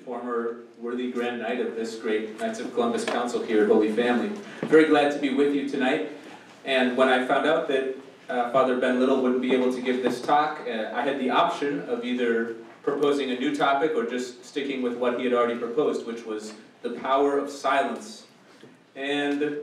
former worthy Grand Knight of this great Knights of Columbus Council here at Holy Family. Very glad to be with you tonight. And when I found out that Father Ben Little wouldn't be able to give this talk, I had the option of either proposing a new topic or just sticking with what he had already proposed, which was the power of silence. And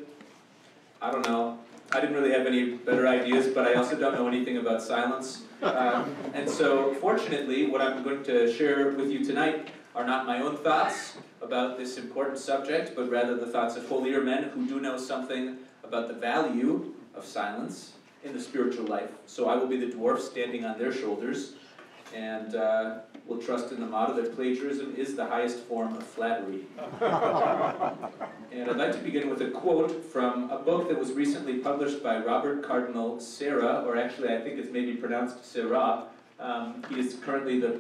I don't know, I didn't really have any better ideas, but I also don't know anything about silence. And so, fortunately, what I'm going to share with you tonight are not my own thoughts about this important subject, but rather the thoughts of holier men who do know something about the value of silence in the spiritual life. So I will be the dwarf standing on their shoulders, and we'll trust in the motto that plagiarism is the highest form of flattery. And I'd like to begin with a quote from a book that was recently published by Robert Cardinal Sarah, or actually I think it's maybe pronounced Sarah. He is currently the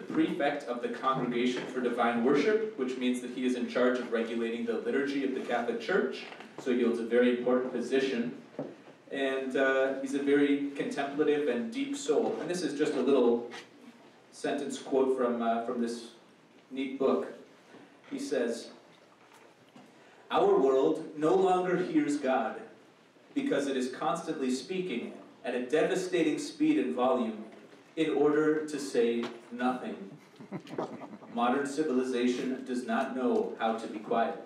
prefect of the Congregation for Divine Worship, which means that he is in charge of regulating the liturgy of the Catholic Church, so he holds a very important position. And he's a very contemplative and deep soul. And this is just a little sentence quote from this neat book. He says, "Our world no longer hears God because it is constantly speaking at a devastating speed and volume in order to say nothing. Modern civilization does not know how to be quiet."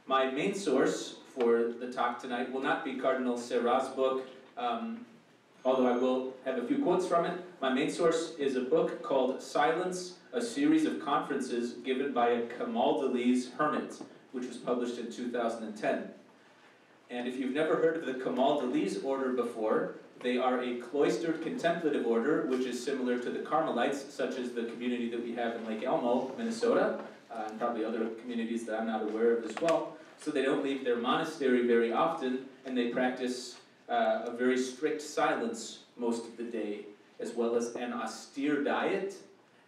My main source for the talk tonight will not be Cardinal Sarah's book, although I will have a few quotes from it. My main source is a book called Silence, a series of conferences given by a Camaldolese hermit, which was published in 2010. And if you've never heard of the Camaldolese order before, they are a cloistered contemplative order, which is similar to the Carmelites, such as the community that we have in Lake Elmo, Minnesota, and probably other communities that I'm not aware of as well. So they don't leave their monastery very often, and they practice a very strict silence most of the day, as well as an austere diet,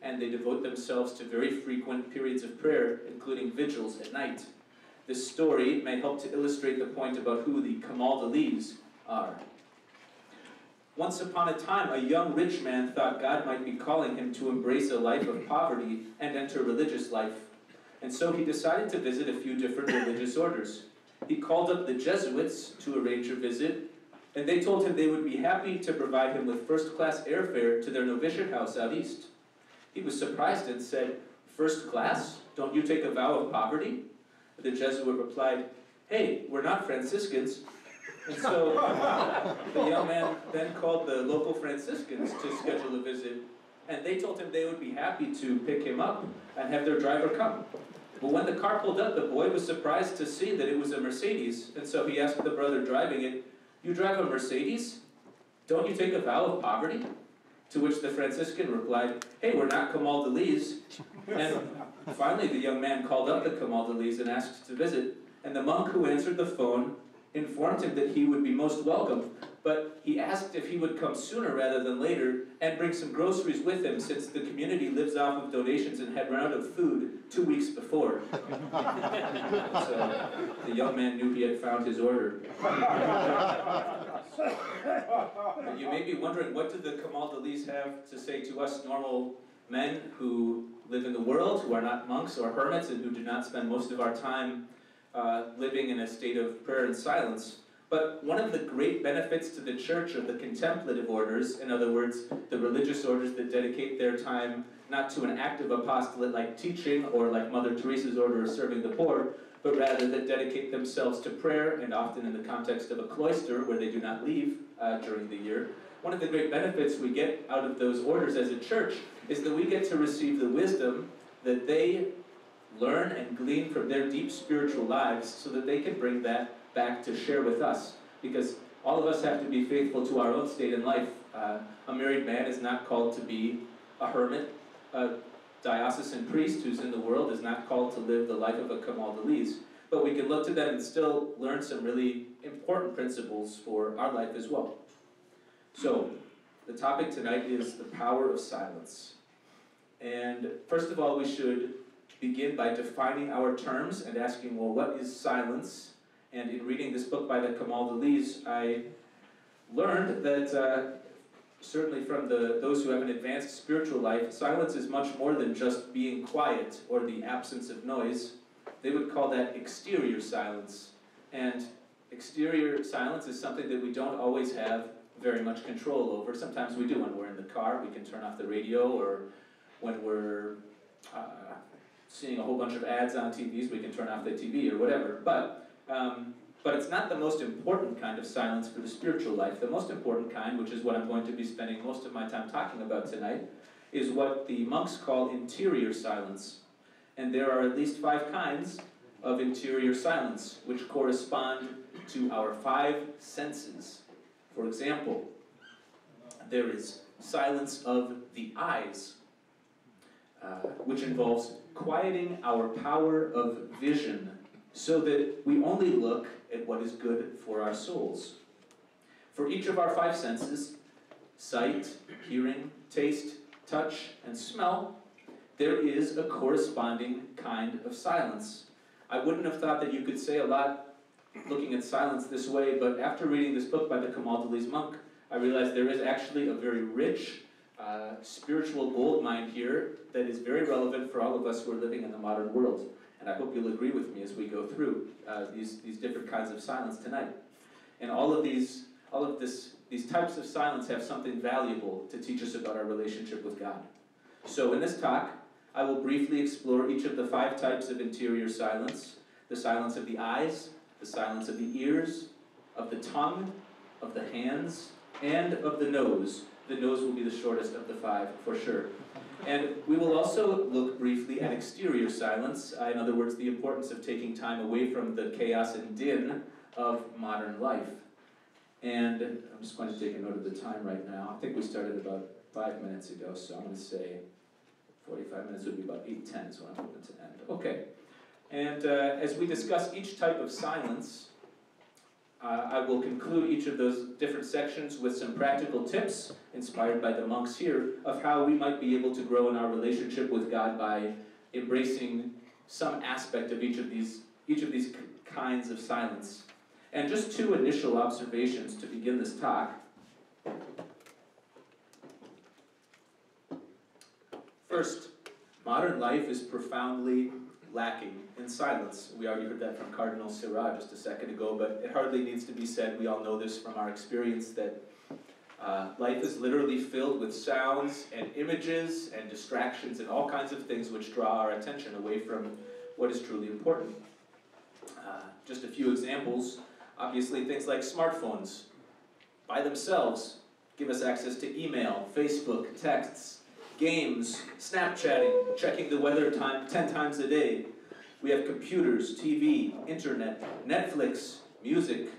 and they devote themselves to very frequent periods of prayer, including vigils at night. This story may help to illustrate the point about who the Camaldolese are. Once upon a time, a young rich man thought God might be calling him to embrace a life of poverty and enter religious life. And so he decided to visit a few different religious orders. He called up the Jesuits to arrange a visit, and they told him they would be happy to provide him with first-class airfare to their novitiate house out east. He was surprised and said, "First class? Don't you take a vow of poverty?" The Jesuit replied, "Hey, we're not Franciscans." And so the young man then called the local Franciscans to schedule a visit, and they told him they would be happy to pick him up and have their driver come. But when the car pulled up, the boy was surprised to see that it was a Mercedes, and so he asked the brother driving it, "You drive a Mercedes? Don't you take a vow of poverty?" To which the Franciscan replied, "Hey, we're not Camaldolese." And finally the young man called up the Camaldolese and asked to visit, and the monk who answered the phone informed him that he would be most welcome, but he asked if he would come sooner rather than later and bring some groceries with him, since the community lives off of donations and had run out of food 2 weeks before. So the young man knew he had found his order. You may be wondering, what do the Camaldolese have to say to us normal men who live in the world, who are not monks or hermits, and who do not spend most of our time living in a state of prayer and silence? But one of the great benefits to the church of the contemplative orders, in other words, the religious orders that dedicate their time not to an active apostolate like teaching or like Mother Teresa's order of serving the poor, but rather that dedicate themselves to prayer, and often in the context of a cloister where they do not leave during the year. One of the great benefits we get out of those orders as a church is that we get to receive the wisdom that they learn and glean from their deep spiritual lives, so that they can bring that back to share with us. Because all of us have to be faithful to our own state in life. A married man is not called to be a hermit. A diocesan priest who's in the world is not called to live the life of a Camaldolese. But we can look to them and still learn some really important principles for our life as well. So, the topic tonight is the power of silence. And first of all, we should begin by defining our terms and asking, well, what is silence? And in reading this book by the Camaldolese, I learned that certainly from those who have an advanced spiritual life, silence is much more than just being quiet or the absence of noise. They would call that exterior silence. And exterior silence is something that we don't always have very much control over. Sometimes we do. When we're in the car, we can turn off the radio, or when we're seeing a whole bunch of ads on TVs, we can turn off the TV or whatever. But it's not the most important kind of silence for the spiritual life. The most important kind, which is what I'm going to be spending most of my time talking about tonight, is what the monks call interior silence. And there are at least 5 kinds of interior silence, which correspond to our 5 senses. For example, there is silence of the eyes, which involves quieting our power of vision so that we only look at what is good for our souls. For each of our 5 senses, sight, hearing, taste, touch, and smell, there is a corresponding kind of silence. I wouldn't have thought that you could say a lot looking at silence this way, but after reading this book by the Camaldolese monk, I realized there is actually a very rich spiritual gold mine here that is very relevant for all of us who are living in the modern world. And I hope you'll agree with me as we go through these different kinds of silence tonight. And all of these types of silence have something valuable to teach us about our relationship with God. So in this talk, I will briefly explore each of the 5 types of interior silence: the silence of the eyes, the silence of the ears, of the tongue, of the hands, and of the nose. The nose will be the shortest of the 5, for sure. And we will also look briefly at exterior silence, in other words, the importance of taking time away from the chaos and din of modern life. And I'm just going to take a note of the time right now. I think we started about 5 minutes ago, so I'm going to say 45 minutes would be about 8:10 is when I'm hoping to end. Okay. And as we discuss each type of silence, I will conclude each of those different sections with some practical tips, inspired by the monks here, of how we might be able to grow in our relationship with God by embracing some aspect of each of these kinds of silence. And just 2 initial observations to begin this talk. First, modern life is profoundly lacking in silence. We already heard that from Cardinal Seurat just a second ago, but it hardly needs to be said. We all know this from our experience, that life is literally filled with sounds and images and distractions and all kinds of things which draw our attention away from what is truly important. Just a few examples. Obviously, things like smartphones by themselves give us access to email, Facebook, texts, games, Snapchatting, checking the weather 10 times a day. We have computers, TV, internet, Netflix, music.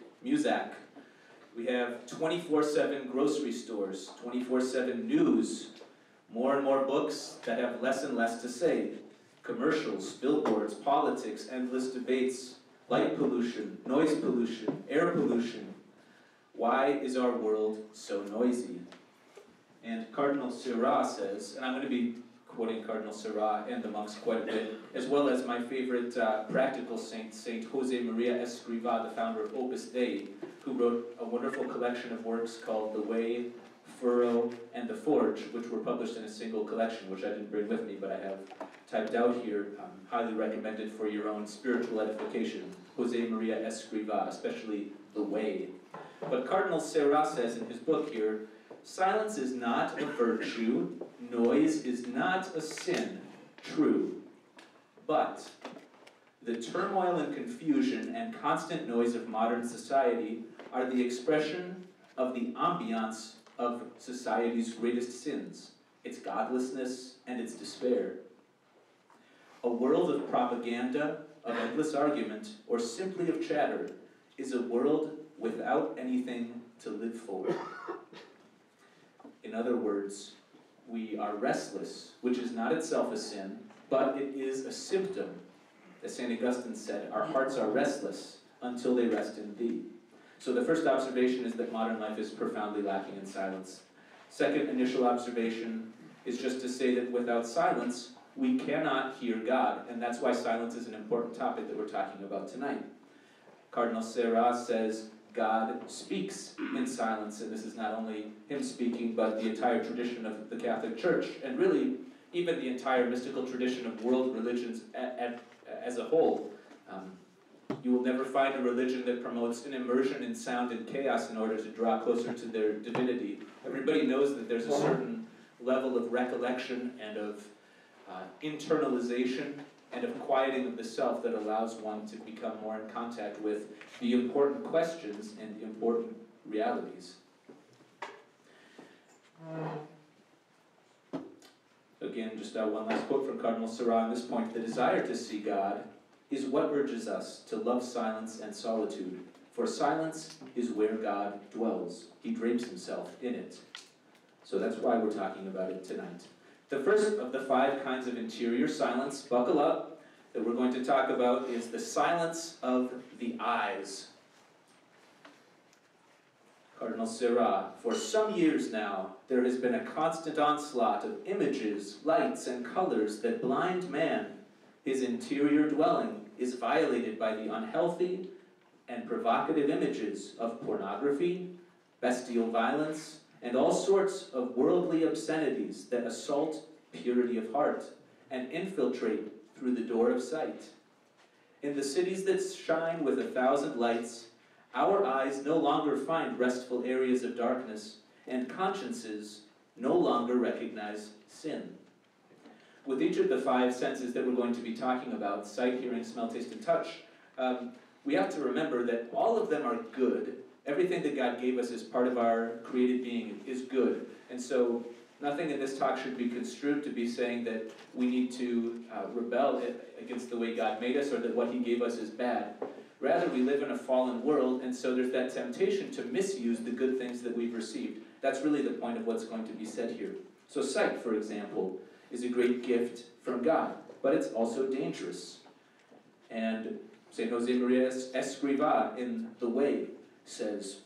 We have 24/7 grocery stores, 24/7 news, more and more books that have less and less to say, commercials, billboards, politics, endless debates, light pollution, noise pollution, air pollution. Why is our world so noisy? And Cardinal Seurat says, and I'm going to be quoting Cardinal Seurat and the monks quite a bit, as well as my favorite practical saint, Saint Jose Maria Escrivá, the founder of Opus Dei, who wrote a wonderful collection of works called The Way, Furrow, and The Forge, which were published in a single collection, which I didn't bring with me, but I have typed out here. Highly recommended for your own spiritual edification. Jose Maria Escrivá, especially The Way. But Cardinal Seurat says in his book here, silence is not a virtue, noise is not a sin, true. But the turmoil and confusion and constant noise of modern society are the expression of the ambiance of society's greatest sins, its godlessness and its despair. A world of propaganda, of endless argument, or simply of chatter, is a world without anything to live for. In other words, we are restless, which is not itself a sin, but it is a symptom. As St. Augustine said, our hearts are restless until they rest in thee. So the first observation is that modern life is profoundly lacking in silence. Second initial observation is just to say that without silence, we cannot hear God, and that's why silence is an important topic that we're talking about tonight. Cardinal Seurat says, God speaks in silence, and this is not only him speaking, but the entire tradition of the Catholic Church, and really even the entire mystical tradition of world religions as a whole. You will never find a religion that promotes an immersion in sound and chaos in order to draw closer to their divinity. Everybody knows that there's a certain level of recollection and of internalization and of quieting of the self that allows one to become more in contact with the important questions and the important realities. Again, just one last quote from Cardinal Sarah on this point. The desire to see God is what urges us to love silence and solitude, for silence is where God dwells. He drapes himself in it. So that's why we're talking about it tonight. The first of the 5 kinds of interior silence, buckle up, that we're going to talk about is the silence of the eyes. Cardinal Sarah, for some years now, there has been a constant onslaught of images, lights, and colors that blind man. His interior dwelling is violated by the unhealthy and provocative images of pornography, bestial violence, and all sorts of worldly obscenities that assault purity of heart and infiltrate through the door of sight. In the cities that shine with 1,000 lights, our eyes no longer find restful areas of darkness, and consciences no longer recognize sin. With each of the 5 senses that we're going to be talking about, sight, hearing, smell, taste, and touch, we have to remember that all of them are good. Everything that God gave us as part of our created being is good. And so nothing in this talk should be construed to be saying that we need to rebel against the way God made us or that what he gave us is bad. Rather, we live in a fallen world, and so there's that temptation to misuse the good things that we've received. That's really the point of what's going to be said here. So sight, for example, is a great gift from God, but it's also dangerous. And St. Josemaria Escrivá in The Way says,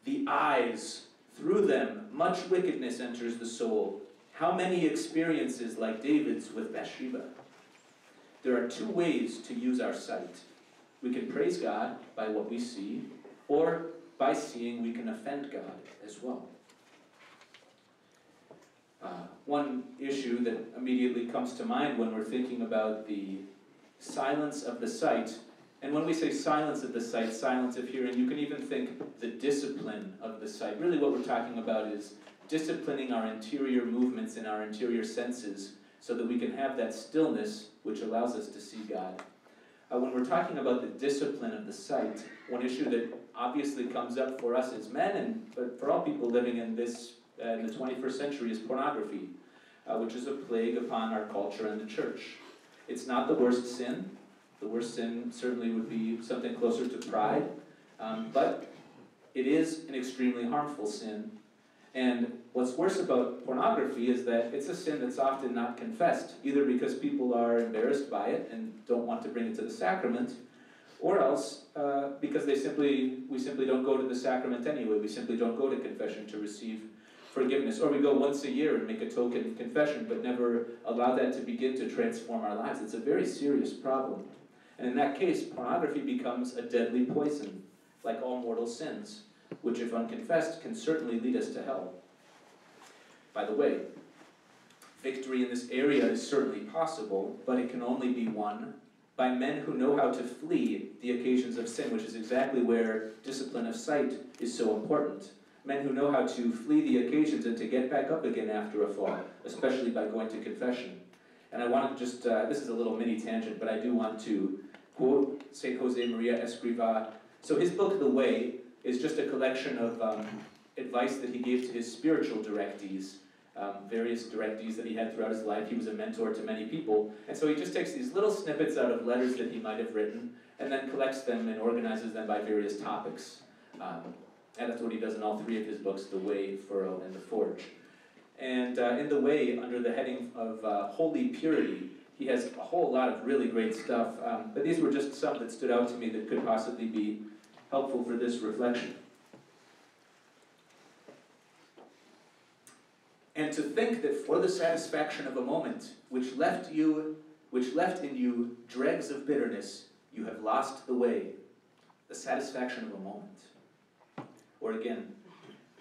"The eyes, through them much wickedness enters the soul. How many experiences like David's with Bathsheba?" There are 2 ways to use our sight. We can praise God by what we see, or by seeing we can offend God as well. One issue that immediately comes to mind when we're thinking about the silence of the sight, and when we say silence of the sight, silence of hearing, you can even think the discipline of the sight. Really what we're talking about is disciplining our interior movements and our interior senses so that we can have that stillness which allows us to see God. When we're talking about the discipline of the sight, one issue that obviously comes up for us as men and for all people living in this in the 21st century is pornography, which is a plague upon our culture and the church. It's not the worst sin. The worst sin certainly would be something closer to pride, but it is an extremely harmful sin. And what's worse about pornography is that it's a sin that's often not confessed, either because people are embarrassed by it and don't want to bring it to the sacrament, or else because we simply don't go to the sacrament anyway. We simply don't go to confession to receive forgiveness. Or we go once a year and make a token confession, but never allow that to begin to transform our lives. It's a very serious problem. And in that case, pornography becomes a deadly poison, like all mortal sins, which if unconfessed can certainly lead us to hell. By the way, victory in this area is certainly possible, but it can only be won by men who know how to flee the occasions of sin, which is exactly where discipline of sight is so important. Men who know how to flee the occasions and to get back up again after a fall, especially by going to confession. And I want to just, this is a little mini tangent, but I do want to quote St. Josemaria Escrivá. So his book, The Way, is just a collection of advice that he gave to his spiritual directees, various directees that he had throughout his life. He was a mentor to many people. And so he just takes these little snippets out of letters that he might have written, and then collects them and organizes them by various topics. And that's what he does in all 3 of his books, The Way, Furrow, and The Forge. And in The Way, under the heading of Holy Purity, he has a whole lot of really great stuff. But these were just some that stood out to me that could possibly be helpful for this reflection. And to think that for the satisfaction of a moment, which left in you dregs of bitterness, you have lost the way. The satisfaction of a moment. Or again,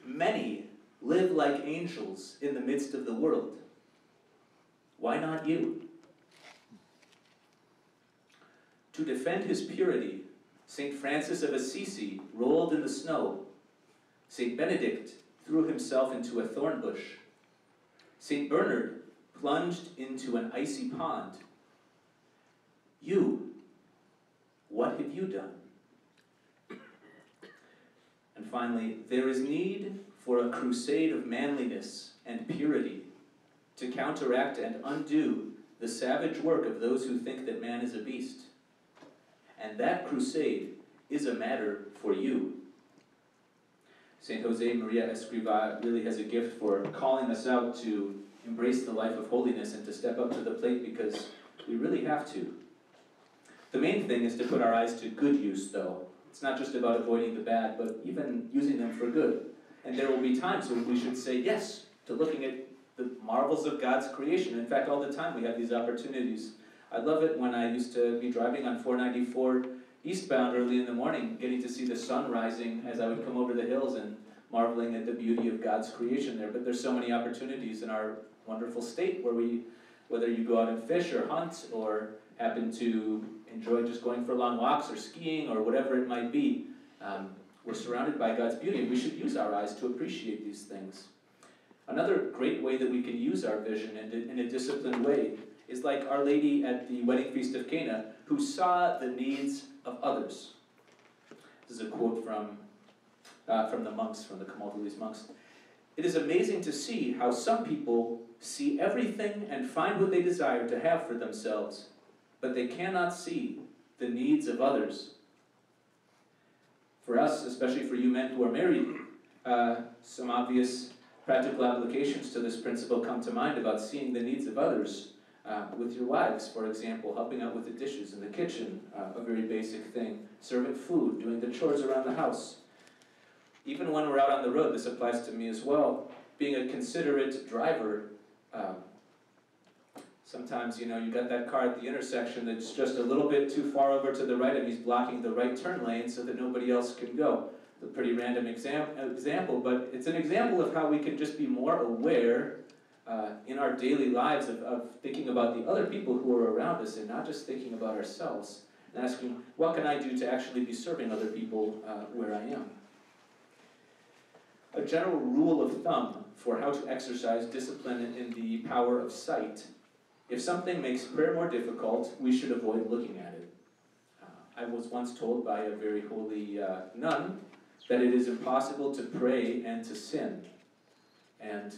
many live like angels in the midst of the world. Why not you? To defend his purity, St. Francis of Assisi rolled in the snow. St. Benedict threw himself into a thorn bush. St. Bernard plunged into an icy pond. You, what have you done? And finally, there is need for a crusade of manliness and purity to counteract and undo the savage work of those who think that man is a beast. And that crusade is a matter for you. St. Jose Maria Escrivá really has a gift for calling us out to embrace the life of holiness and to step up to the plate, because we really have to. The main thing is to put our eyes to good use, though. It's not just about avoiding the bad, but even using them for good. And there will be times when we should say yes to looking at the marvels of God's creation. In fact, all the time we have these opportunities. I love it when I used to be driving on 494 eastbound early in the morning, getting to see the sun rising as I would come over the hills and marveling at the beauty of God's creation there. But there's so many opportunities in our wonderful state where whether you go out and fish or hunt or happen to enjoy just going for long walks or skiing or whatever it might be, we're surrounded by God's beauty, and we should use our eyes to appreciate these things. Another great way that we can use our vision in a disciplined way is like Our Lady at the wedding feast of Cana, who saw the needs of others. This is a quote from the monks, from the Camaldolese monks. It is amazing to see how some people see everything and find what they desire to have for themselves, but they cannot see the needs of others. For us, especially for you men who are married, some obvious practical applications to this principle come to mind about seeing the needs of others. With your wives, for example, helping out with the dishes in the kitchen, a very basic thing. Serving food, doing the chores around the house. Even when we're out on the road, this applies to me as well. Being a considerate driver. Sometimes, you got that car at the intersection that's just a little bit too far over to the right, and he's blocking the right turn lane so that nobody else can go. It's a pretty random example, but it's an example of how we can just be more aware in our daily lives of thinking about the other people who are around us and not just thinking about ourselves, and asking, what can I do to actually be serving other people where I am? A general rule of thumb for how to exercise discipline in the power of sight: if something makes prayer more difficult, we should avoid looking at it. I was once told by a very holy nun that it is impossible to pray and to sin. And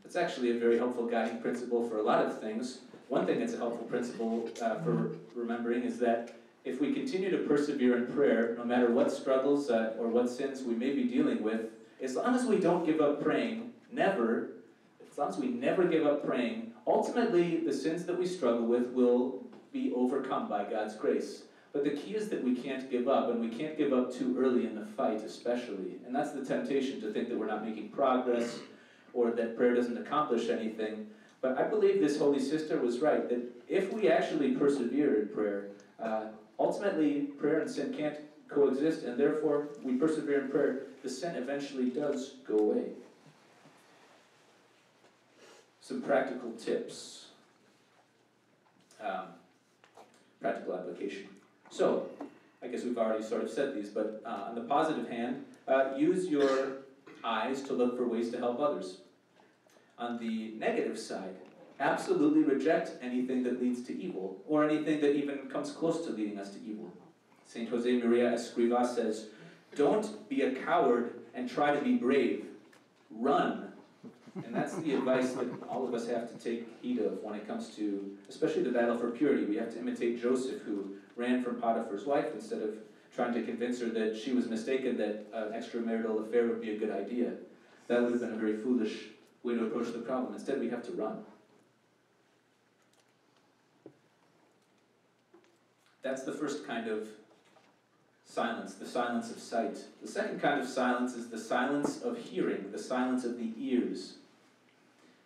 it's actually a very helpful guiding principle for a lot of things. One thing that's a helpful principle for remembering is that if we continue to persevere in prayer, no matter what struggles or what sins we may be dealing with, as long as we don't give up praying, as long as we never give up praying, ultimately the sins that we struggle with will be overcome by God's grace. But the key is that we can't give up, and we can't give up too early in the fight especially. And that's the temptation, to think that we're not making progress or that prayer doesn't accomplish anything. But I believe this holy sister was right, that if we actually persevere in prayer, ultimately prayer and sin can't coexist, and therefore we persevere in prayer, the sin eventually does go away. Some practical tips. Practical application. So, I guess we've already sort of said these, but on the positive hand, use your eyes to look for ways to help others. On the negative side, absolutely reject anything that leads to evil, or anything that even comes close to leading us to evil. St. Jose Maria Escrivá says, don't be a coward and try to be brave. Run. And that's the advice that all of us have to take heed of when it comes to, especially the battle for purity. We have to imitate Joseph, who ran from Potiphar's wife instead of trying to convince her that she was mistaken, that an extramarital affair would be a good idea. That would have been a very foolish way to approach the problem. Instead, we have to run. That's the first kind of silence, the silence of sight. The second kind of silence is the silence of hearing, the silence of the ears.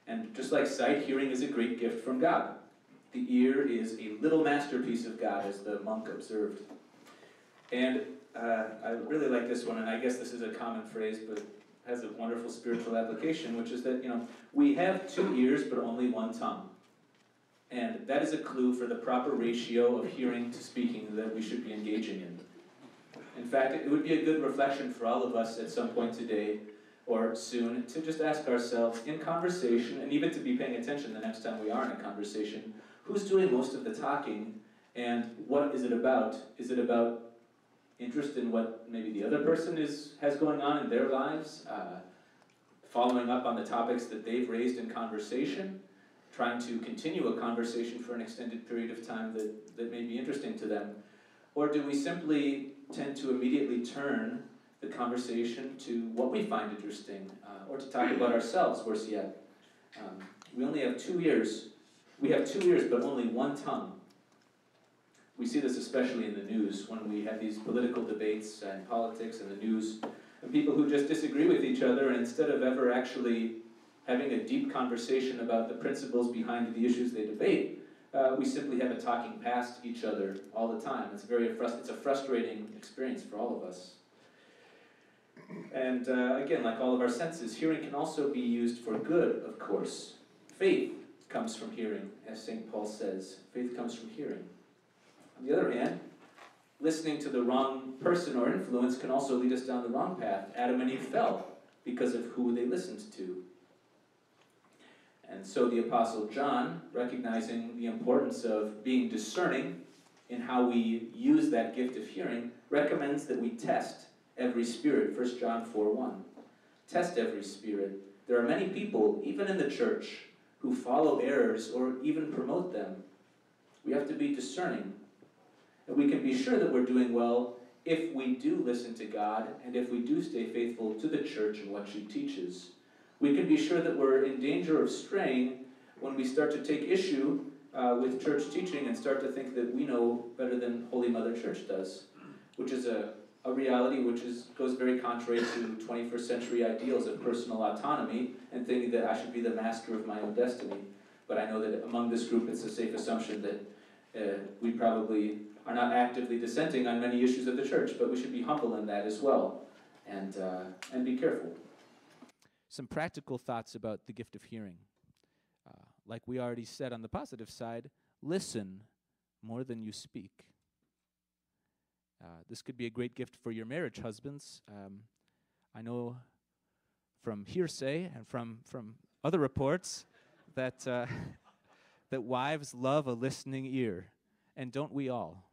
And just like sight, hearing is a great gift from God. The ear is a little masterpiece of God, as the monk observed. And I really like this one, and I guess this is a common phrase, but it has a wonderful spiritual application, which is that, we have 2 ears but only 1 tongue. And that is a clue for the proper ratio of hearing to speaking that we should be engaging in. In fact, it would be a good reflection for all of us at some point today or soon to just ask ourselves in conversation, and even to be paying attention the next time we are in a conversation, who's doing most of the talking and what is it about? Is it about interest in what maybe the other person has going on in their lives, following up on the topics that they've raised in conversation, trying to continue a conversation for an extended period of time that may be interesting to them? Or do we simply tend to immediately turn the conversation to what we find interesting, or to talk about ourselves, worse yet? We only have 2 ears. We have 2 ears, but only 1 tongue. We see this especially in the news, when we have these political debates and politics and the news, and people who just disagree with each other, and instead of ever actually having a deep conversation about the principles behind the issues they debate, we simply have it talking past each other all the time. It's a frustrating experience for all of us. And again, like all of our senses, hearing can also be used for good, of course. Faith comes from hearing, as St. Paul says. Faith comes from hearing. On the other hand, listening to the wrong person or influence can also lead us down the wrong path. Adam and Eve fell because of who they listened to. And so the Apostle John, recognizing the importance of being discerning in how we use that gift of hearing, recommends that we test every spirit, 1 John 4:1. Test every spirit. There are many people, even in the church, who follow errors or even promote them. We have to be discerning. And we can be sure that we're doing well if we do listen to God and if we do stay faithful to the church and what she teaches. We can be sure that we're in danger of straying when we start to take issue with church teaching and start to think that we know better than Holy Mother Church does, which is a reality which goes very contrary to 21st century ideals of personal autonomy and thinking that I should be the master of my own destiny. But I know that among this group it's a safe assumption that we probably are not actively dissenting on many issues of the church, but we should be humble in that as well, and be careful. Some practical thoughts about the gift of hearing. Like we already said on the positive side, listen more than you speak. This could be a great gift for your marriage, husbands. I know from hearsay and from other reports that that wives love a listening ear, and don't we all?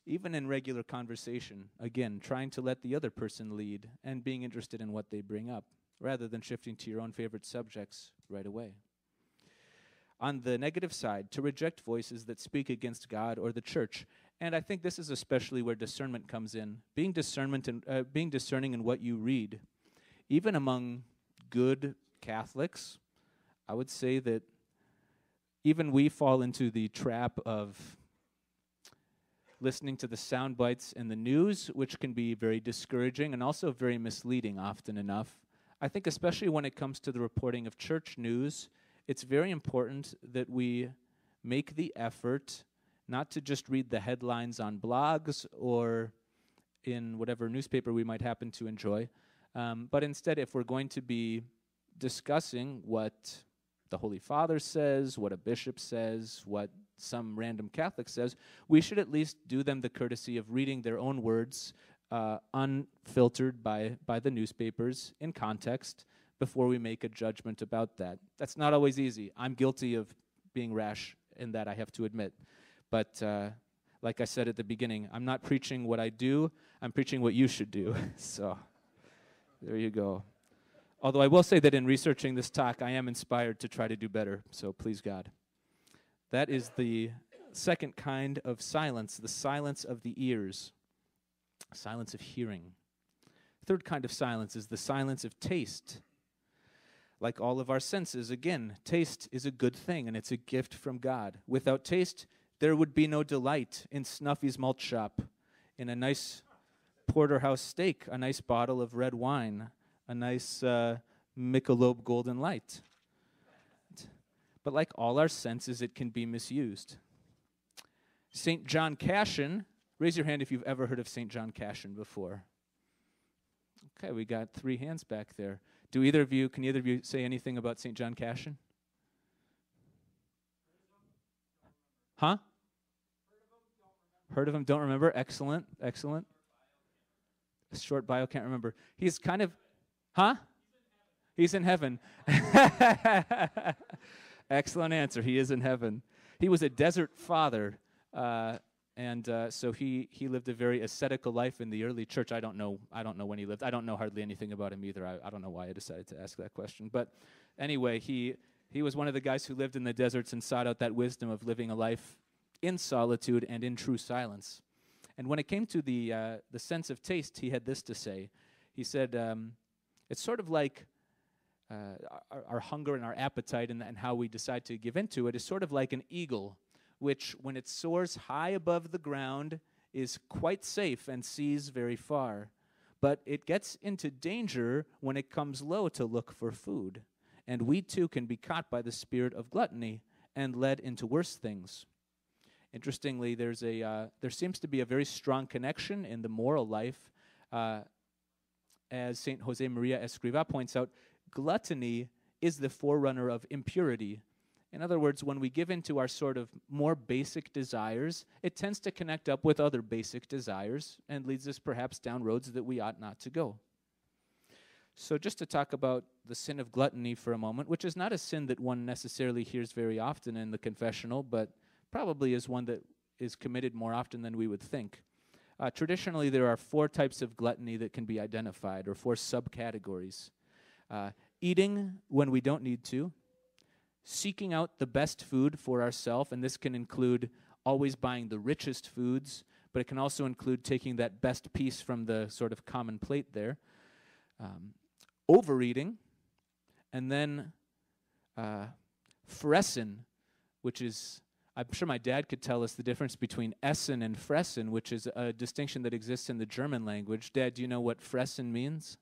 Even in regular conversation, again, trying to let the other person lead and being interested in what they bring up, rather than shifting to your own favorite subjects right away. On the negative side, to reject voices that speak against God or the church. And I think this is especially where discernment comes in. Being discerning in what you read. Even among good Catholics, I would say that even we fall into the trap of listening to the sound bites in the news, which can be very discouraging and also very misleading often enough. I think especially when it comes to the reporting of church news, it's very important that we make the effort not to just read the headlines on blogs or in whatever newspaper we might happen to enjoy, but instead, if we're going to be discussing what the Holy Father says, what a bishop says, what some random Catholic says, we should at least do them the courtesy of reading their own words, unfiltered by the newspapers, in context, before we make a judgment about that. That's not always easy. I'm guilty of being rash in that, I have to admit. But like I said at the beginning, I'm not preaching what I do, I'm preaching what you should do. So there you go. Although I will say that in researching this talk, I am inspired to try to do better, so please God. That is the second kind of silence, the silence of the ears, silence of hearing. Third kind of silence is the silence of taste. Like all of our senses, again, taste is a good thing, and it's a gift from God. Without taste, there would be no delight in Snuffy's malt shop, in a nice porterhouse steak, a nice bottle of red wine, a nice Michelob Golden Light. But like all our senses, it can be misused. St. John Cassian Raise your hand if you've ever heard of St. John Cashin before. Okay, we got 3 hands back there. Can either of you say anything about St. John Cashin? Huh? Heard of him, don't remember? Excellent, excellent. A short bio, can't remember. He's kind of, huh? He's in heaven. Excellent answer. He is in heaven. He was a desert father, and so he lived a very ascetical life in the early church. I don't know when he lived. I don't know hardly anything about him either. I don't know why I decided to ask that question. But anyway, he was one of the guys who lived in the deserts and sought out that wisdom of living a life in solitude and in true silence. And when it came to the sense of taste, he had this to say. He said, it's sort of like our hunger and our appetite and how we decide to give into it is sort of like an eagle, which when it soars high above the ground is quite safe and sees very far. But it gets into danger when it comes low to look for food. And we too can be caught by the spirit of gluttony and led into worse things. Interestingly, there seems to be a very strong connection in the moral life. As St. Jose Maria Escrivá points out, gluttony is the forerunner of impurity. In other words, when we give into our sort of more basic desires, it tends to connect up with other basic desires and leads us perhaps down roads that we ought not to go. So just to talk about the sin of gluttony for a moment, which is not a sin that one necessarily hears very often in the confessional, but probably is one that is committed more often than we would think. Traditionally, there are 4 types of gluttony that can be identified, or 4 subcategories. Eating when we don't need to, seeking out the best food for ourselves, and this can include always buying the richest foods, but it can also include taking that best piece from the sort of common plate there. Overeating, and then fressen, which is, I'm sure my dad could tell us the difference between essen and fressen, which is a distinction that exists in the German language. Dad, do you know what fressen means?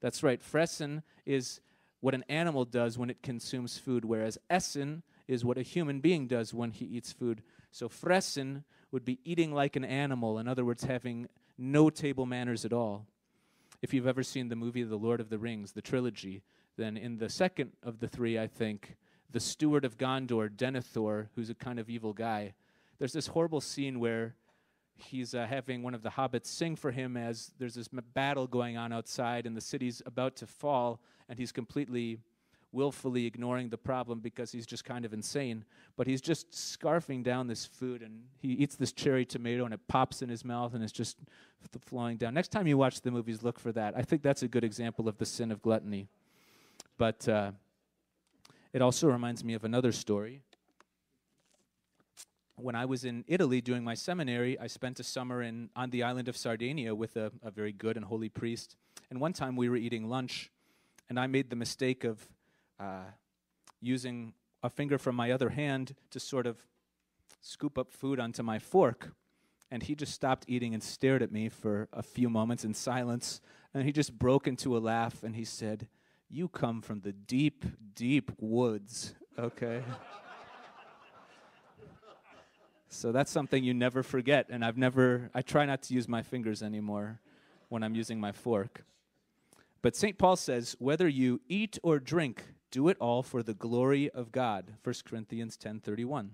That's right. Fressen is what an animal does when it consumes food, whereas essen is what a human being does when he eats food. So fressen would be eating like an animal, in other words, having no table manners at all. If you've ever seen the movie The Lord of the Rings, the trilogy, then in the second of the 3, I think, the steward of Gondor, Denethor, who's a kind of evil guy, there's this horrible scene where he's having one of the hobbits sing for him as there's this battle going on outside and the city's about to fall, and he's completely willfully ignoring the problem because he's just kind of insane. But he's just scarfing down this food, and he eats this cherry tomato, and it pops in his mouth, and it's just flowing down. Next time you watch the movies, look for that. I think that's a good example of the sin of gluttony. But it also reminds me of another story. When I was in Italy doing my seminary, I spent a summer on the island of Sardinia with a very good and holy priest. And one time we were eating lunch, and I made the mistake of using a finger from my other hand to sort of scoop up food onto my fork. And he just stopped eating and stared at me for a few moments in silence. And he just broke into a laugh, and he said, "You come from the deep, deep woods," okay? So that's something you never forget, and I try not to use my fingers anymore when I'm using my fork. But St. Paul says, whether you eat or drink, do it all for the glory of God, 1 Corinthians 10:31.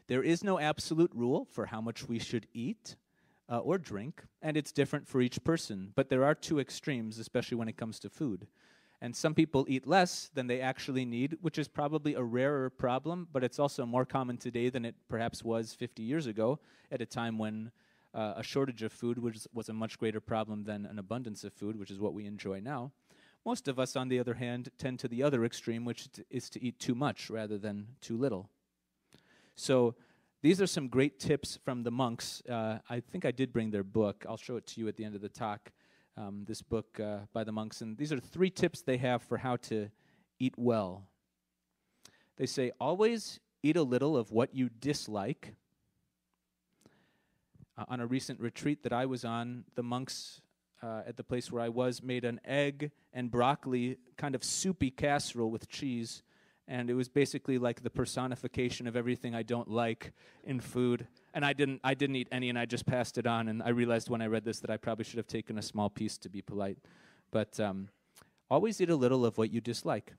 There is no absolute rule for how much we should eat or drink, and it's different for each person. But there are 2 extremes, especially when it comes to food. And some people eat less than they actually need, which is probably a rarer problem, but it's also more common today than it perhaps was 50 years ago, at a time when a shortage of food was a much greater problem than an abundance of food, which is what we enjoy now. Most of us, on the other hand, tend to the other extreme, which is to eat too much rather than too little. So these are some great tips from the monks. I think I did bring their book. I'll show it to you at the end of the talk. This book by the monks, and these are 3 tips they have for how to eat well. They say, always eat a little of what you dislike. On a recent retreat that I was on, the monks at the place where I was made an egg and broccoli kind of soupy casserole with cheese, and it was basically like the personification of everything I don't like in food. And I didn't eat any, and I just passed it on, and I realized when I read this that I probably should have taken a small piece to be polite. But always eat a little of what you dislike.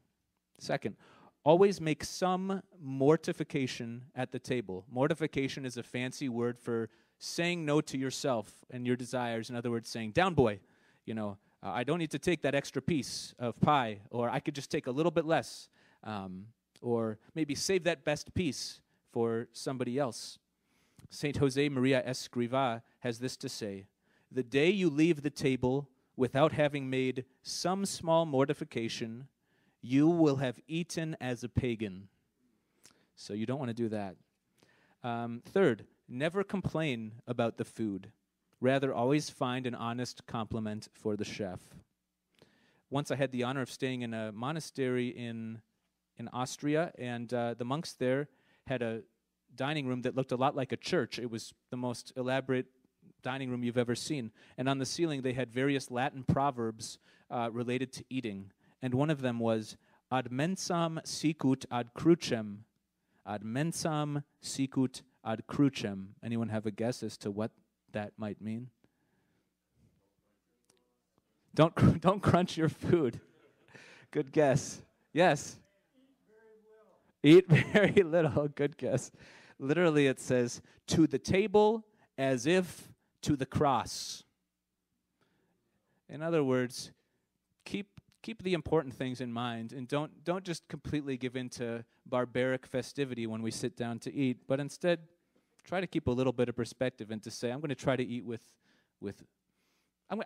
Second, always make some mortification at the table. Mortification is a fancy word for saying no to yourself and your desires. In other words, saying, down boy, I don't need to take that extra piece of pie, or I could just take a little bit less, or maybe save that best piece for somebody else. Saint Jose Maria Escrivá has this to say: the day you leave the table without having made some small mortification, you will have eaten as a pagan. So you don't want to do that. Third, never complain about the food. Rather, always find an honest compliment for the chef. Once I had the honor of staying in a monastery in Austria, and the monks there had a dining room that looked a lot like a church. It was the most elaborate dining room you've ever seen. And on the ceiling, they had various Latin proverbs related to eating. And one of them was, ad mensam sicut ad crucem. Ad mensam sicut ad crucem. Anyone have a guess as to what that might mean? Don't crunch your food. Good guess. Yes. Eat very little. Good guess. Literally it says, to the table as if to the cross. In other words, keep the important things in mind, and don't just completely give in to barbaric festivity when we sit down to eat, but instead try to keep a little bit of perspective and to say, I'm going to try to eat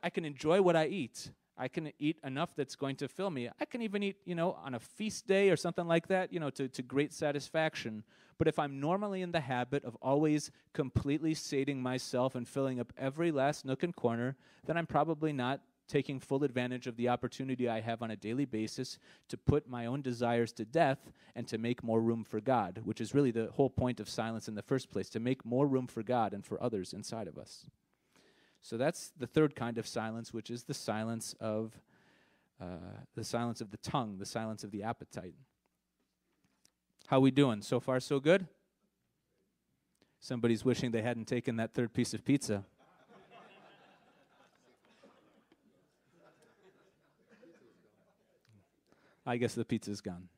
I can enjoy what I eat. I can eat enough that's going to fill me. I can even eat, on a feast day or something like that, to great satisfaction. But if I'm normally in the habit of always completely sating myself and filling up every last nook and corner, then I'm probably not taking full advantage of the opportunity I have on a daily basis to put my own desires to death and to make more room for God, which is really the whole point of silence in the first place, to make more room for God and for others inside of us. So that's the third kind of silence, which is the silence of the tongue, the silence of the appetite. How we doing? So far, so good? Somebody's wishing they hadn't taken that third piece of pizza. I guess the pizza's gone.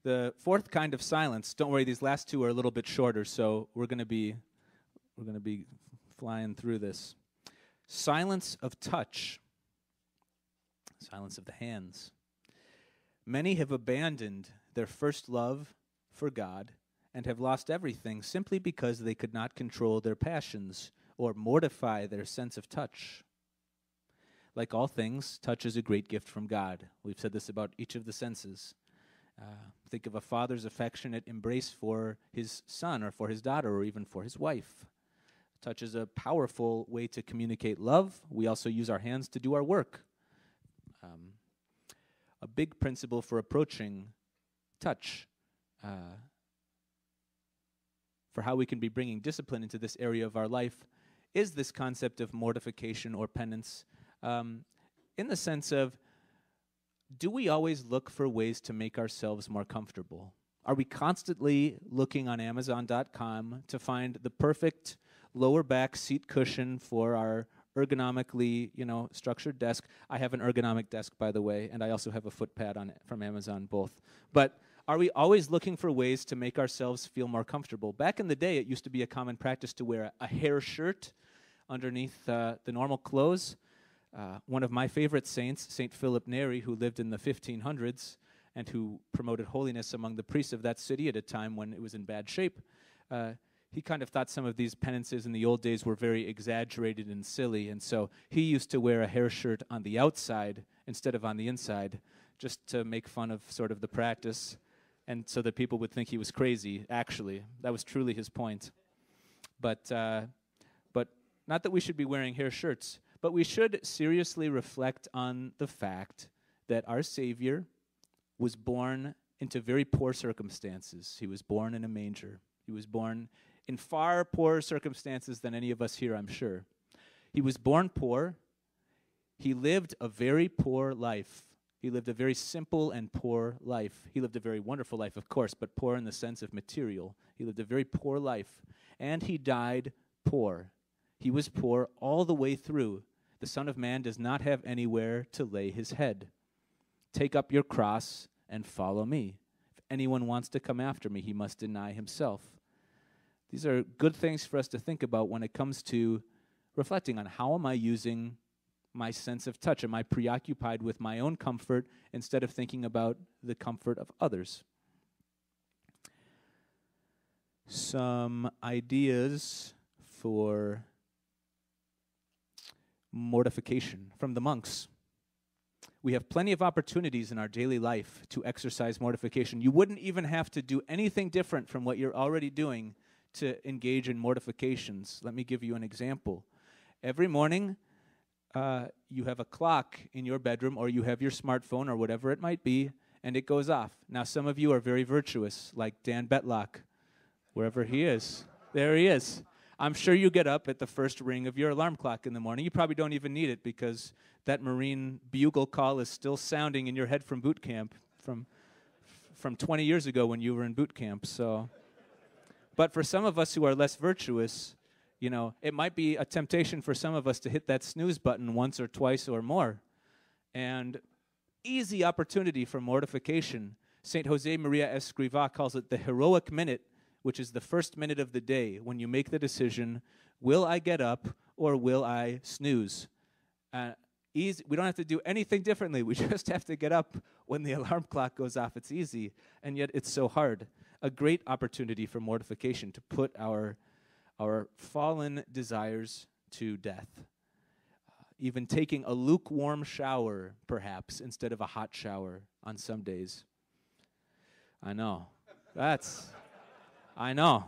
The fourth kind of silence, don't worry, these last two are a little bit shorter, so we're going to be flying through this. Silence of touch. Silence of the hands. Many have abandoned their first love for God and have lost everything simply because they could not control their passions or mortify their sense of touch. Like all things, touch is a great gift from God. We've said this about each of the senses. Think of a father's affectionate embrace for his son or for his daughter or even for his wife. Touch is a powerful way to communicate love. We also use our hands to do our work. A big principle for approaching touch, for how we can be bringing discipline into this area of our life, is this concept of mortification or penance, in the sense of, do we always look for ways to make ourselves more comfortable? Are we constantly looking on Amazon.com to find the perfect lower back seat cushion for our ergonomically, structured desk? I have an ergonomic desk, by the way, and I also have a foot pad on it from Amazon, both. But are we always looking for ways to make ourselves feel more comfortable? Back in the day, it used to be a common practice to wear a hair shirt underneath the normal clothes. One of my favorite saints, St. Philip Neri, who lived in the 1500s and who promoted holiness among the priests of that city at a time when it was in bad shape, he kind of thought some of these penances in the old days were very exaggerated and silly, and so he used to wear a hair shirt on the outside instead of on the inside, just to make fun of sort of the practice, and so that people would think he was crazy, actually. That was truly his point. But not that we should be wearing hair shirts, but we should seriously reflect on the fact that our Savior was born into very poor circumstances. He was born in a manger. He was born in far poorer circumstances than any of us here, I'm sure. He was born poor. He lived a very poor life. He lived a very simple and poor life. He lived a very wonderful life, of course, but poor in the sense of material. He lived a very poor life. And he died poor. He was poor all the way through. The Son of Man does not have anywhere to lay his head. Take up your cross and follow me. If anyone wants to come after me, he must deny himself. These are good things for us to think about when it comes to reflecting on how am I using my sense of touch? Am I preoccupied with my own comfort instead of thinking about the comfort of others? Some ideas for mortification from the monks. We have plenty of opportunities in our daily life to exercise mortification. You wouldn't even have to do anything different from what you're already doing to engage in mortifications. Let me give you an example. Every morning, you have a clock in your bedroom, or you have your smartphone, or whatever it might be, and it goes off. Now, some of you are very virtuous, like Dan Betlock, wherever he is. There he is. I'm sure you get up at the first ring of your alarm clock in the morning. You probably don't even need it because that Marine bugle call is still sounding in your head from boot camp, from 20 years ago when you were in boot camp. So, but for some of us who are less virtuous, you know, it might be a temptation for some of us to hit that snooze button once or twice or more. And easy opportunity for mortification. St. Jose Maria Escrivá calls it the heroic minute, which is the first minute of the day when you make the decision, will I get up or will I snooze? Easy. We don't have to do anything differently. We just have to get up when the alarm clock goes off. It's easy, and yet it's so hard. A great opportunity for mortification, to put our fallen desires to death. Even taking a lukewarm shower, perhaps, instead of a hot shower on some days. I know. I know.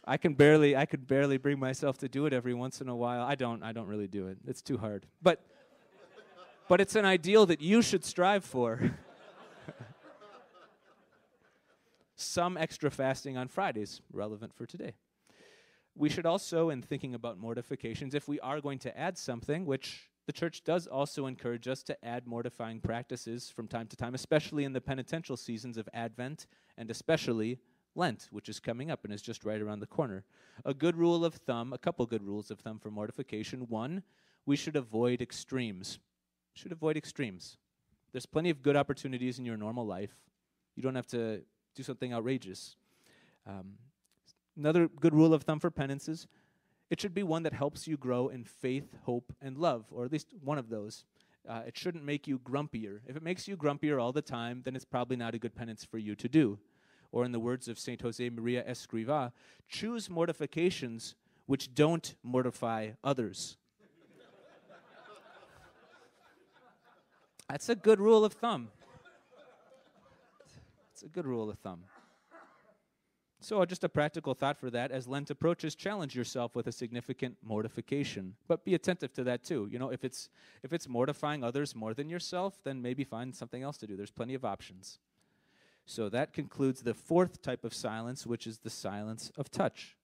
I could barely bring myself to do it every once in a while. I don't really do it. It's too hard. But it's an ideal that you should strive for. Some extra fasting on Fridays, relevant for today. We should also, in thinking about mortifications, if we are going to add something, which the church does also encourage us to add mortifying practices from time to time, especially in the penitential seasons of Advent and especially Lent, which is coming up and is just right around the corner. A couple good rules of thumb for mortification. One, we should avoid extremes. There's plenty of good opportunities in your normal life. You don't have to do something outrageous. Another good rule of thumb for penances, it should be one that helps you grow in faith, hope, and love, or at least one of those. It shouldn't make you grumpier. If it makes you grumpier all the time, then it's probably not a good penance for you to do. Or in the words of St. Jose Maria Escrivá, choose mortifications which don't mortify others. That's a good rule of thumb. So just a practical thought for that. As Lent approaches, challenge yourself with a significant mortification. But be attentive to that too. You know, if it's mortifying others more than yourself, then maybe find something else to do. There's plenty of options. So that concludes the fourth type of silence, which is the silence of touch.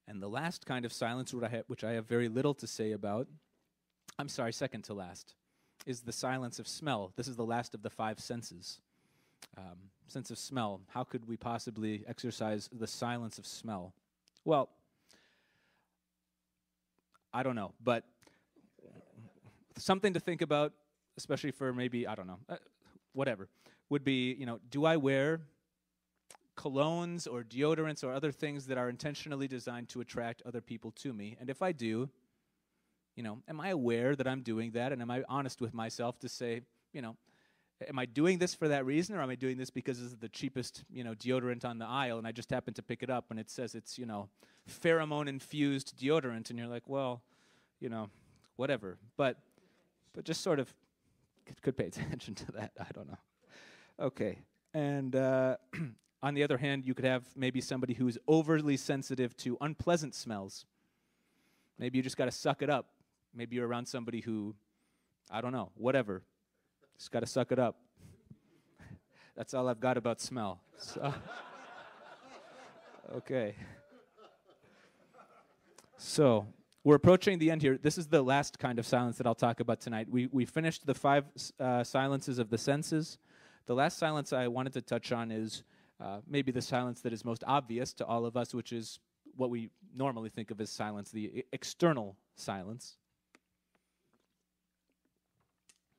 And the last kind of silence, which I have very little to say about, second to last, is the silence of smell. This is the last of the five senses. Sense of smell. How could we possibly exercise the silence of smell? Well, I don't know, but something to think about, especially for maybe, whatever, would be, do I wear colognes or deodorants or other things that are intentionally designed to attract other people to me? And if I do, am I aware that I'm doing that? And am I honest with myself to say, am I doing this for that reason, or am I doing this because this is the cheapest, deodorant on the aisle, and I just happen to pick it up and it says it's, pheromone-infused deodorant, and you're like, well, whatever. But just sort of could pay attention to that. I don't know. Okay. And on the other hand, you could have maybe somebody who's overly sensitive to unpleasant smells. Maybe you just got to suck it up. Maybe you're around somebody who, whatever. Just got to suck it up. That's all I've got about smell. So, okay. So, we're approaching the end here. This is the last kind of silence that I'll talk about tonight. We finished the five silences of the senses. The last silence I wanted to touch on is maybe the silence that is most obvious to all of us, which is what we normally think of as silence, the external silence,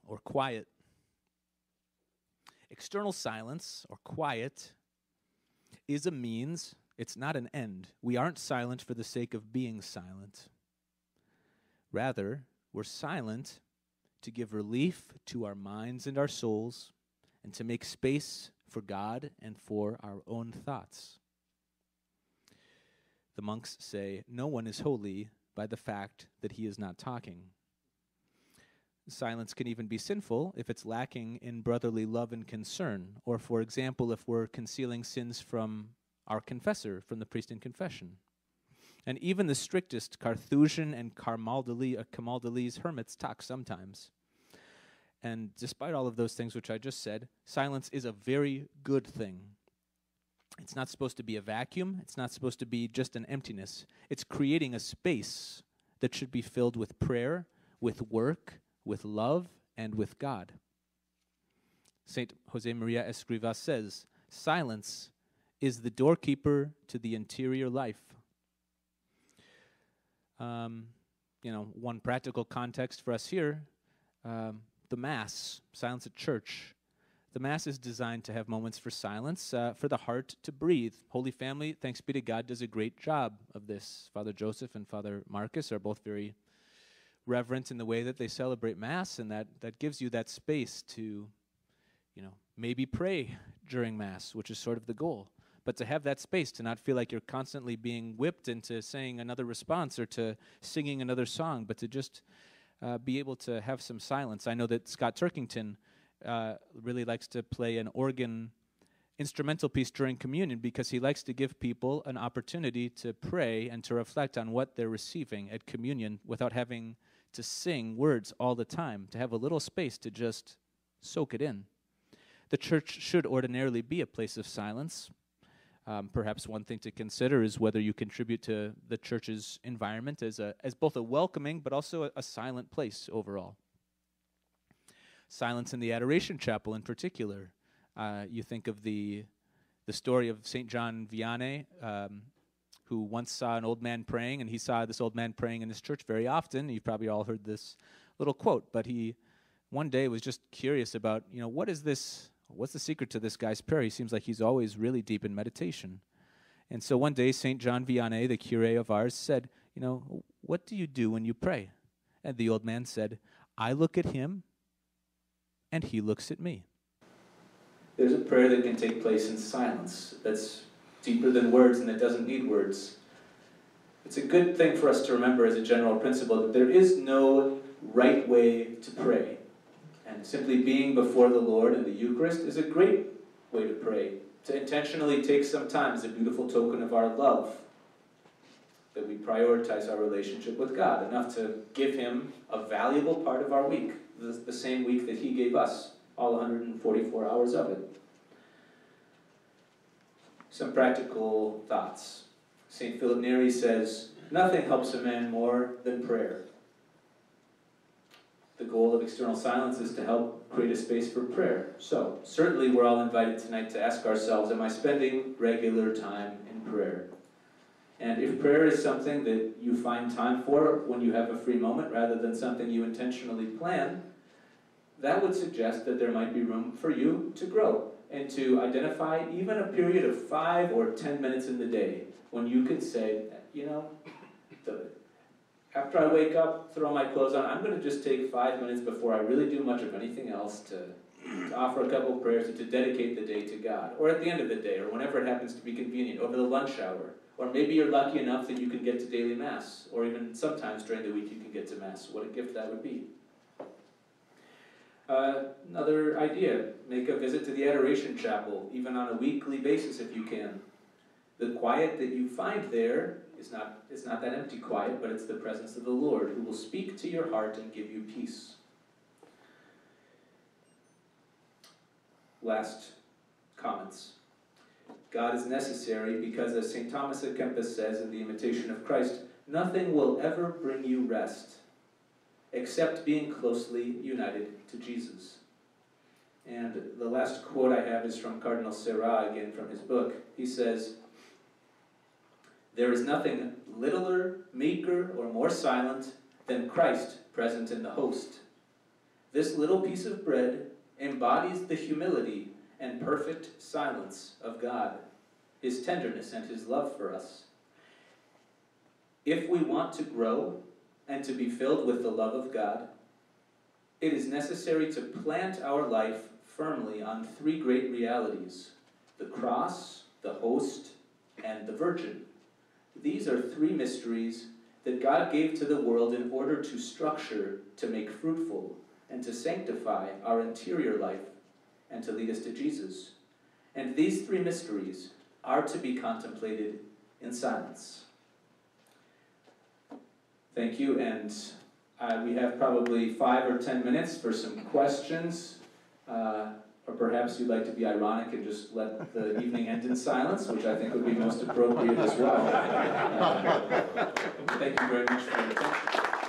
or quiet. External silence, or quiet, is a means, it's not an end. We aren't silent for the sake of being silent. Rather, we're silent to give relief to our minds and our souls, and to make space for God and for our own thoughts. The monks say, no one is holy by the fact that he is not talking. Silence can even be sinful if it's lacking in brotherly love and concern, or, for example, if we're concealing sins from our confessor, from the priest in confession. And even the strictest Carthusian and Camaldolese hermits talk sometimes. And despite all of those things which I just said, silence is a very good thing. It's not supposed to be a vacuum. It's not supposed to be just an emptiness. It's creating a space that should be filled with prayer, with work, with love, and with God. Saint Jose Maria Escrivá says, silence is the doorkeeper to the interior life. One practical context for us here, the Mass, silence at church. The Mass is designed to have moments for silence, for the heart to breathe. Holy Family, thanks be to God, does a great job of this. Father Joseph and Father Marcus are both very reverent in the way that they celebrate Mass, and that gives you that space to, maybe pray during Mass, which is sort of the goal. But to have that space, to not feel like you're constantly being whipped into saying another response or to singing another song, but to just be able to have some silence. I know that Scott Turkington really likes to play an organ instrumental piece during communion because he likes to give people an opportunity to pray and to reflect on what they're receiving at communion without having to sing words all the time, to have a little space to just soak it in. The church should ordinarily be a place of silence. Perhaps one thing to consider is whether you contribute to the church's environment as both a welcoming but also a silent place overall. Silence in the Adoration Chapel in particular. You think of the story of St. John Vianney, who once saw an old man praying, and he saw this old man praying in his church very often. You've probably all heard this little quote, but he one day was just curious about, what is this? What's the secret to this guy's prayer? He seems like he's always really deep in meditation. And so one day, St. John Vianney, the curé of ours, said, what do you do when you pray? And the old man said, I look at him, and he looks at me. There's a prayer that can take place in silence that's deeper than words and that doesn't need words. It's a good thing for us to remember as a general principle that there is no right way to pray. And simply being before the Lord in the Eucharist is a great way to pray. To intentionally take some time is a beautiful token of our love, that we prioritize our relationship with God, enough to give Him a valuable part of our week, the same week that He gave us, all 144 hours of it. Some practical thoughts. St. Philip Neri says, nothing helps a man more than prayer. The goal of external silence is to help create a space for prayer. So, certainly we're all invited tonight to ask ourselves, am I spending regular time in prayer? And if prayer is something that you find time for when you have a free moment rather than something you intentionally plan, that would suggest that there might be room for you to grow and to identify even a period of 5 or 10 minutes in the day when you can say, after I wake up, throw my clothes on, I'm going to just take 5 minutes before I really do much of anything else to offer a couple of prayers and to dedicate the day to God. Or at the end of the day, or whenever it happens to be convenient, over the lunch hour. Or maybe you're lucky enough that you can get to daily Mass, or even sometimes during the week you can get to Mass. What a gift that would be. Another idea, make a visit to the Adoration Chapel, even on a weekly basis if you can. The quiet that you find there is not that empty quiet, but it's the presence of the Lord who will speak to your heart and give you peace. Last comments. God is necessary because, as St. Thomas à Kempis says in The Imitation of Christ, nothing will ever bring you rest except being closely united to Jesus. And the last quote I have is from Cardinal Sarah, again from his book. He says, "There is nothing littler, meeker, or more silent than Christ present in the host. This little piece of bread embodies the humility and perfect silence of God, his tenderness and his love for us. If we want to grow and to be filled with the love of God, it is necessary to plant our life firmly on three great realities: the cross, the host, and the virgin. These are three mysteries that God gave to the world in order to structure, to make fruitful, and to sanctify our interior life, and to lead us to Jesus. And these three mysteries are to be contemplated in silence." Thank you, and we have probably 5 or 10 minutes for some questions, or perhaps you'd like to be ironic and just let the evening end in silence, which I think would be most appropriate as well. Thank you very much for your attention.